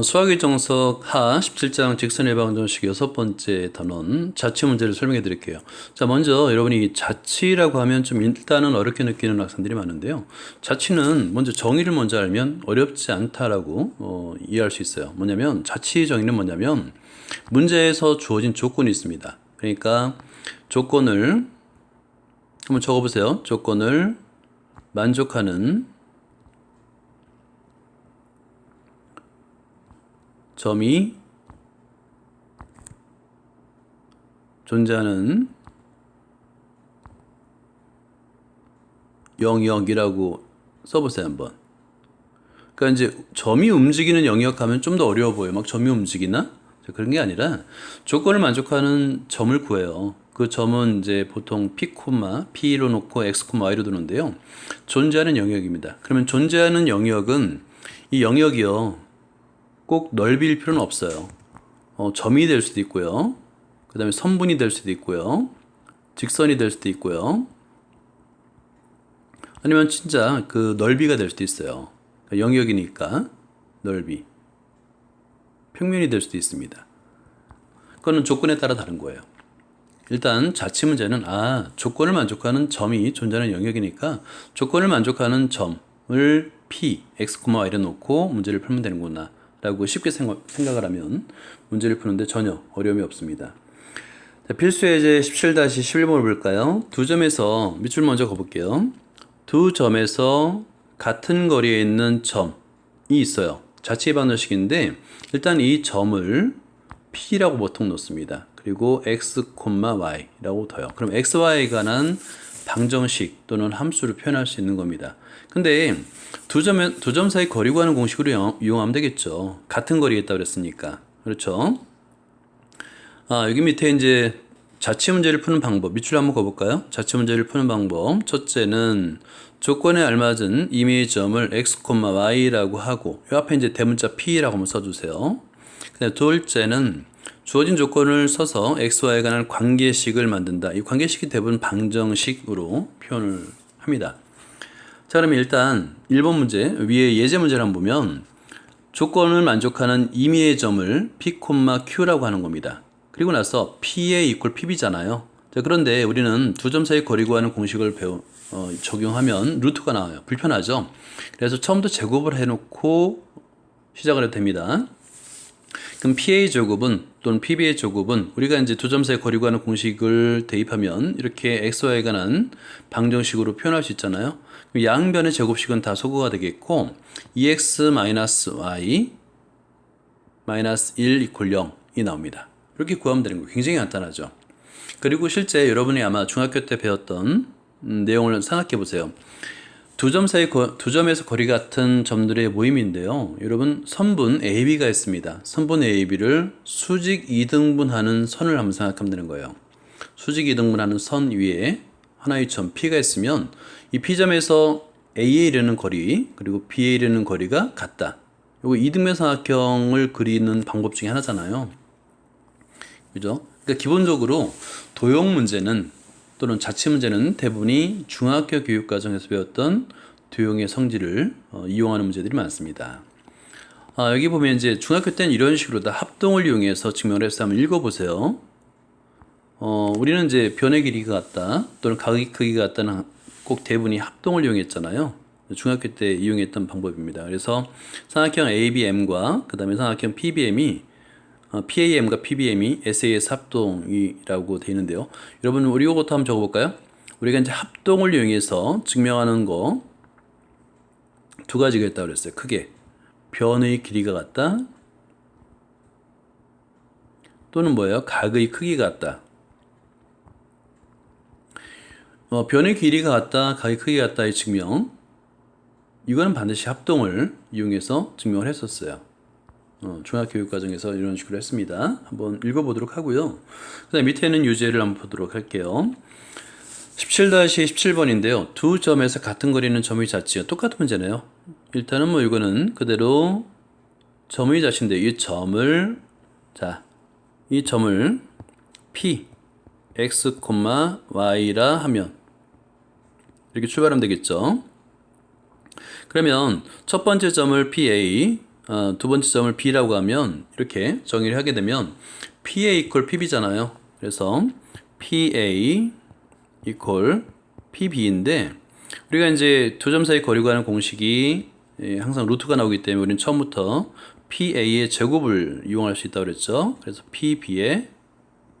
수학의 정석 하 17장 직선의 방정식 여섯 번째 단원 자치 문제를 설명해 드릴게요. 자, 먼저 여러분이 자치라고 하면 좀 일단은 어렵게 느끼는 학생들이 많은데요. 자치는 먼저 정의를 먼저 알면 어렵지 않다라고 이해할 수 있어요. 뭐냐면 자치 정의는 뭐냐면 문제에서 주어진 조건이 있습니다. 그러니까 조건을 한번 적어보세요. 조건을 만족하는 점이 존재하는 영역이라고 써보세요, 한번. 그러니까 이제 점이 움직이는 영역 하면 좀 더 어려워 보여요. 막 점이 움직이나? 그런 게 아니라 조건을 만족하는 점을 구해요. 그 점은 이제 보통 p, p로 놓고 x, y로 두는데요. 존재하는 영역입니다. 그러면 존재하는 영역은 이 영역이요. 꼭 넓이일 필요는 없어요. 점이 될 수도 있고요. 그 다음에 선분이 될 수도 있고요. 직선이 될 수도 있고요. 아니면 진짜 그 넓이가 될 수도 있어요. 영역이니까 넓이. 평면이 될 수도 있습니다. 그거는 조건에 따라 다른 거예요. 일단 자치 문제는 조건을 만족하는 점이 존재하는 영역이니까 조건을 만족하는 점을 p, x, y로 놓고 문제를 풀면 되는구나 라고 쉽게 생각을 하면 문제를 푸는데 전혀 어려움이 없습니다. 자, 필수예제 17-11번을 볼까요? 두 점에서 밑줄 먼저 가볼게요. 두 점에서 같은 거리에 있는 점이 있어요. 자치의 방정식인데 일단 이 점을 P라고 보통 놓습니다. 그리고 X, Y라고 둬요. 그럼 X, Y에 관한 방정식 또는 함수를 표현할 수 있는 겁니다. 근데 두 점 사이 거리 구하는 공식으로 이용하면 되겠죠. 같은 거리에 있다 그랬으니까. 그렇죠? 여기 밑에 이제 자치 문제를 푸는 방법, 밑줄 한번 가볼까요? 자치 문제를 푸는 방법. 첫째는 조건에 알맞은 임의의 점을 x, y라고 하고, 이 앞에 이제 대문자 p라고 한번 써주세요. 둘째는 주어진 조건을 써서 x, y에 관한 관계식을 만든다. 이 관계식이 대부분 방정식으로 표현을 합니다. 자, 그러면 일단 1번 문제, 위에 예제 문제를 한번 보면 조건을 만족하는 임의의 점을 p, q라고 하는 겁니다. 그리고 나서 p의 equal pb잖아요. 자, 그런데 우리는 두 점 사이 거리 구하는 공식을 적용하면 루트가 나와요. 불편하죠? 그래서 처음부터 제곱을 해놓고 시작을 해도 됩니다. 그럼 PA 제곱은 또는 PB의 제곱은 우리가 이제 두 점 사이 거리 구하는 공식을 대입하면 이렇게 XY에 관한 방정식으로 표현할 수 있잖아요. 양변의 제곱식은 다 소거가 되겠고 EX-Y 1 이퀄 0이 나옵니다. 이렇게 구하면 되는 거예요. 굉장히 간단하죠. 그리고 실제 여러분이 아마 중학교 때 배웠던 내용을 생각해 보세요. 두 점에서 거리 같은 점들의 모임인데요. 여러분 선분 AB가 있습니다. 선분 AB를 수직 2등분하는 선을 한번 생각하면 되는 거예요. 수직 2등분하는 선 위에 하나의 점 P가 있으면 이 P점에서 A에 이르는 거리 그리고 B에 이르는 거리가 같다. 이거 이등변 삼각형을 그리는 방법 중에 하나잖아요. 그죠? 그러니까 기본적으로 도형 문제는 또는 자치 문제는 대부분이 중학교 교육 과정에서 배웠던 도형의 성질을 이용하는 문제들이 많습니다. 여기 보면 이제 중학교 때는 이런 식으로 다 합동을 이용해서 증명을 해서 한번 읽어보세요. 우리는 이제 변의 길이가 같다 또는 각의 크기가 같다는 꼭 대부분이 합동을 이용했잖아요. 중학교 때 이용했던 방법입니다. 그래서 삼각형 ABM과 그 다음에 삼각형 PBM이 PAM과 PBM이 SAS 합동이라고 되어 있는데요. 여러분 우리 이것부터 한번 적어볼까요? 우리가 이제 합동을 이용해서 증명하는 거 두 가지가 있다고 그랬어요. 크게 변의 길이가 같다 또는 뭐예요? 각의 크기가 같다. 변의 길이가 같다, 각의 크기가 같다의 증명 이거는 반드시 합동을 이용해서 증명을 했었어요. 중학교육 과정에서 이런 식으로 했습니다. 한번 읽어보도록 하고요. 그 다음에 밑에 있는 유제를 한번 보도록 할게요. 17-17번인데요. 두 점에서 같은 거리는 점의 자치요. 똑같은 문제네요. 일단은 뭐 이거는 그대로 점의 자치인데 이 점을 P, X, Y라 하면 이렇게 출발하면 되겠죠. 그러면 첫 번째 점을 PA, 두 번째 점을 B라고 하면 이렇게 정의를 하게 되면 PA 이퀄 PB잖아요. 그래서 PA 이퀄 PB인데 우리가 이제 두 점 사이 거리 구하는 공식이 항상 루트가 나오기 때문에 우리는 처음부터 PA의 제곱을 이용할 수 있다고 그랬죠. 그래서 PB의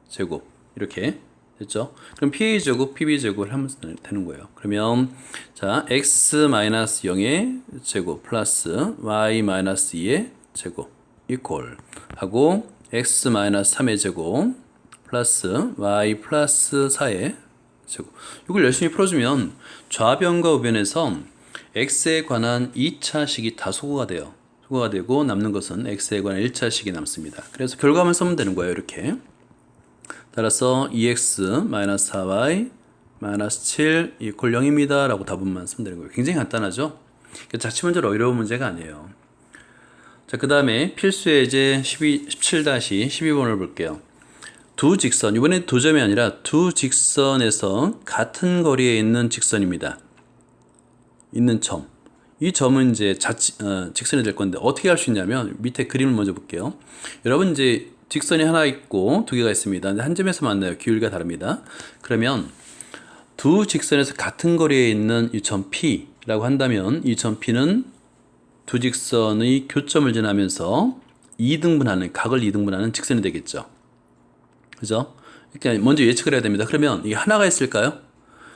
제곱 이렇게 됐죠. 그럼 PA 제곱, PB 제곱을 하면 되는 거예요. 그러면 자 x-0의 제곱 플러스 y-2의 제곱 이퀄 하고 x-3의 제곱 플러스 y 플러스 4의 제곱. 이걸 열심히 풀어주면 좌변과 우변에서 x에 관한 2차식이 다 소거가 돼요. 소거가 되고 남는 것은 x에 관한 1차식이 남습니다. 그래서 결과만 쓰면 되는 거예요. 이렇게. 따라서 2x-4y 7 이퀄 0입니다 라고 답은만 쓰면 되는 거예요. 굉장히 간단하죠? 자취문제로 어려운 문제가 아니에요. 자, 그 다음에 필수 예제 17-12번을 볼게요. 두 직선, 이번엔 두 점이 아니라 두 직선에서 같은 거리에 있는 직선입니다. 있는 점. 이 점은 이제 직선이 될 건데 어떻게 할 수 있냐면 밑에 그림을 먼저 볼게요. 여러분 이제 직선이 하나 있고 두 개가 있습니다. 근데 한 점에서 만나요. 기울기가 다릅니다. 그러면 두 직선에서 같은 거리에 있는 이 점 P라고 한다면 이 점 P는 두 직선의 교점을 지나면서 각을 2등분하는 직선이 되겠죠. 그죠? 이렇게 먼저 예측을 해야 됩니다. 그러면 이게 하나가 있을까요?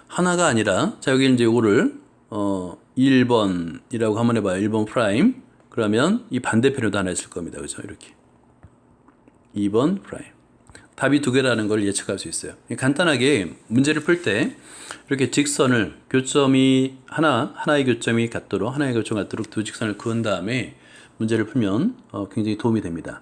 하나가 아니라 자 여기 이제 이거를 1번이라고 한번 해봐요. 1번 프라임. 그러면 이 반대편에도 하나 있을 겁니다. 그죠? 이렇게 2번 프라임. 답이 두 개라는 걸 예측할 수 있어요. 간단하게 문제를 풀 때 이렇게 직선을 교점이 하나의 교점이 같도록 두 직선을 그은 다음에 문제를 풀면 굉장히 도움이 됩니다.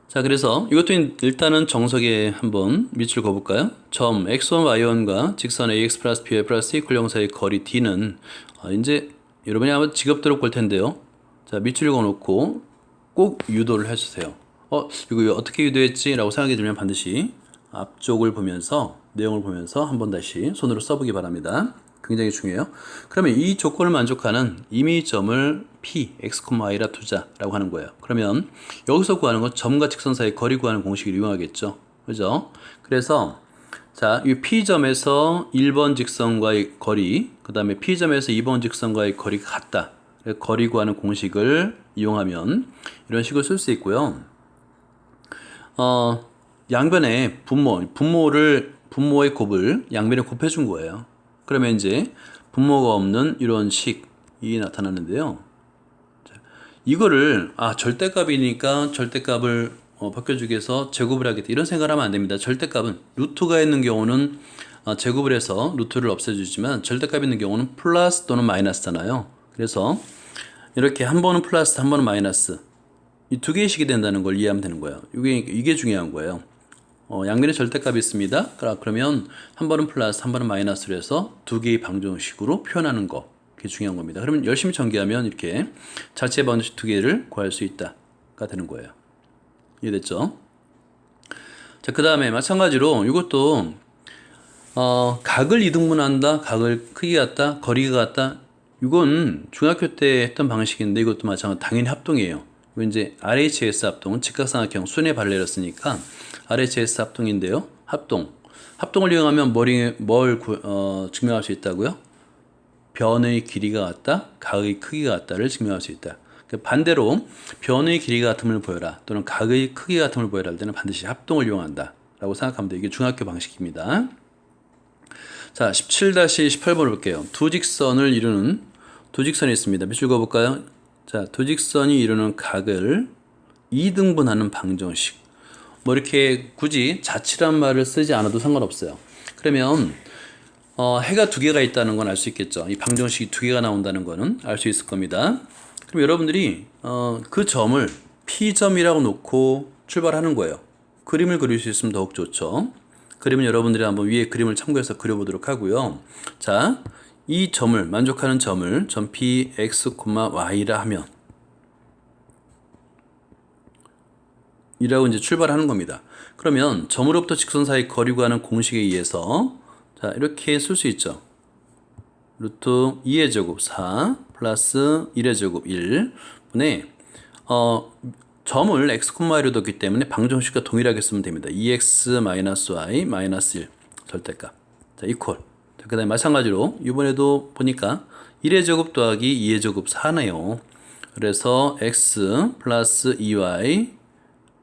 자, 그래서 이것도 일단은 정석에 한번 밑줄 그어볼까요? 점 x1, y1과 직선 ax 플러스 by 플러스 equal 0 사이의 거리 d는 이제 여러분이 아마 지겹도록 볼 텐데요. 자, 밑줄 그어놓고 꼭 유도를 해주세요. 이거 어떻게 유도했지? 라고 생각이 들면 반드시 앞쪽을 보면서 내용을 보면서 한번 다시 손으로 써보기 바랍니다. 굉장히 중요해요. 그러면 이 조건을 만족하는 임의점을 P, x, y라 두자라고 하는 거예요. 그러면 여기서 구하는 건 점과 직선 사이 거리 구하는 공식을 이용하겠죠. 그죠? 그래서 자, 이 P점에서 1번 직선과의 거리, 그 다음에 P점에서 2번 직선과의 거리가 같다. 거리 구하는 공식을 이용하면 이런 식으로 쓸 수 있고요. 양변에 분모의 곱을 양변에 곱해준 거예요. 그러면 이제 분모가 없는 이런 식이 나타나는데요. 자, 이거를 절대값이니까 절대값을 바꿔주기 위해서 제곱을 하겠다 이런 생각을 하면 안 됩니다. 절대값은 루트가 있는 경우는 제곱을 해서 루트를 없애주지만 절대값이 있는 경우는 플러스 또는 마이너스잖아요. 그래서 이렇게 한 번은 플러스 한 번은 마이너스 이 두 개의 식이 된다는 걸 이해하면 되는 거예요. 이게 중요한 거예요. 양변에 절대값이 있습니다. 그러면 한 번은 플러스, 한 번은 마이너스로 해서 두 개의 방정식으로 표현하는 거. 그게 중요한 겁니다. 그러면 열심히 전개하면 이렇게 자체 방정식 두 개를 구할 수 있다가 되는 거예요. 이해됐죠? 자, 그 다음에 마찬가지로 이것도 각을 이등분한다, 각을 크기 같다, 거리가 같다. 이건 중학교 때 했던 방식인데 이것도 마찬가지로 당연히 합동이에요. 이제 RHS 합동, 직각삼각형 순회 발레를 쓰니까 RHS 합동인데요. 합동을 이용하면 뭘 증명할 수 있다고요? 변의 길이가 같다, 각의 크기가 같다를 증명할 수 있다. 반대로 변의 길이가 같음을 보여라 또는 각의 크기가 같음을 보여라 할 때는 반드시 합동을 이용한다 라고 생각하면 돼요. 이게 중학교 방식입니다. 자, 17-18번을 볼게요. 두 직선을 이루는 두 직선이 있습니다. 밑줄 그어볼까요? 자, 두 직선이 이루는 각을 2등분하는 방정식. 뭐 이렇게 굳이 자치란 말을 쓰지 않아도 상관없어요. 그러면 해가 두 개가 있다는 건 알 수 있겠죠. 이 방정식이 두 개가 나온다는 거는 알 수 있을 겁니다. 그럼 여러분들이 그 점을 P점이라고 놓고 출발하는 거예요. 그림을 그릴 수 있으면 더욱 좋죠. 그림은 여러분들이 한번 위에 그림을 참고해서 그려보도록 하고요. 자, 이 점을 만족하는 점을 점 P, X, Y라 하면 이라고 이제 출발하는 겁니다. 그러면 점으로부터 직선 사이 거리 구하는 공식에 의해서 자, 이렇게 쓸 수 있죠. 루트 2의 제곱 4 플러스 1의 제곱 1 때문에 점을 x, y로 뒀기 때문에 방정식과 동일하게 쓰면 됩니다. 2x-y 마이너스 1 절대값. 자, 이퀄. 그 다음에 마찬가지로 이번에도 보니까 1의 제곱 더하기 2의 제곱 4네요. 그래서 x 플러스 2y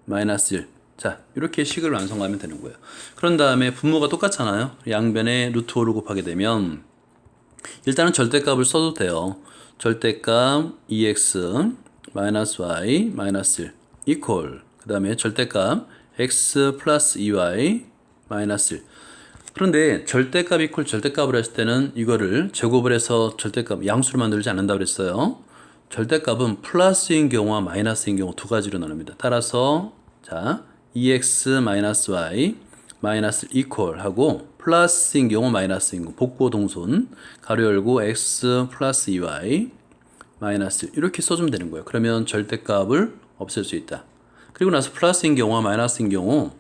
마이너스 1. 자, 이렇게 식을 완성하면 되는 거예요. 그런 다음에 분모가 똑같잖아요. 양변에 루트 5를 곱하게 되면 일단은 절대값을 써도 돼요. 절대값 2x 마이너스 y 마이너스 1 이퀄. 그 다음에 절대값 x 플러스 2y 마이너스 1. 그런데 절대값 이퀄 절대값을 했을 때는 이거를 제곱을 해서 절대값 양수로 만들지 않는다고 그랬어요. 절대값은 플러스인 경우와 마이너스인 경우 두 가지로 나눕니다. 따라서 자 2x 마이너스 y 마이너스 이퀄 하고 플러스인 경우 마이너스인 경우 복고 동선 가로 열고 x 플러스 2y 마이너스 1 이렇게 써주면 되는 거예요. 그러면 절대값을 없앨 수 있다. 그리고 나서 플러스인 경우와 마이너스인 경우를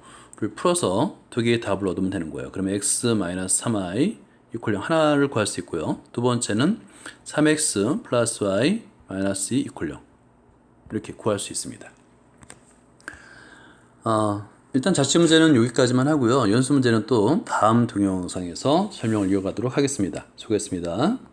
풀어서 두 개의 답을 얻으면 되는 거예요. 그러면 x 마이너스 3y 이퀄 0 하나를 구할 수 있고요. 두 번째는 3x 플러스 y 마이너스 2 이퀄 0 이렇게 구할 수 있습니다. 일단 자취 문제는 여기까지만 하고요. 연수 문제는 또 다음 동영상에서 설명을 이어가도록 하겠습니다. 수고했습니다.